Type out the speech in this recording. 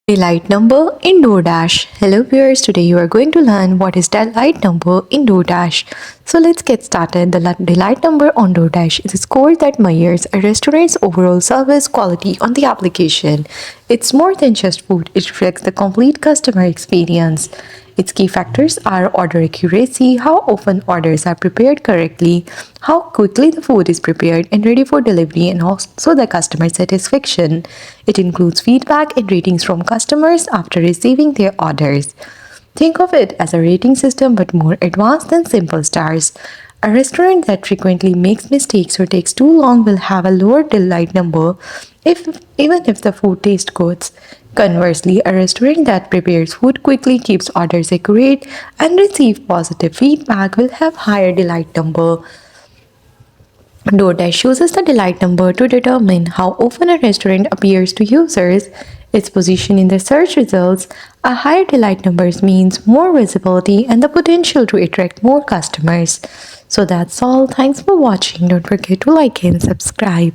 Delight number in DoorDash. Hello viewers, today you are going to learn what is delight number in DoorDash. So let's get started. The delight number on DoorDash is a score that measures a restaurant's overall service quality on the application. It's more than just food, it reflects the complete customer experience. Its key factors are order accuracy, how often orders are prepared correctly, how quickly the food is prepared and ready for delivery, and also the customer satisfaction. It includes feedback and ratings from customers after receiving their orders. Think of it as a rating system but more advanced than simple stars. A restaurant that frequently makes mistakes or takes too long will have a lower delight number even if the food tastes good. Conversely, a restaurant that prepares food quickly, keeps orders accurate, and receives positive feedback will have higher delight number. DoorDash uses the delight number to determine how often a restaurant appears to users. Its position in the search results, a higher delight numbers means more visibility and the potential to attract more customers. So that's all. Thanks for watching. Don't forget to like and subscribe.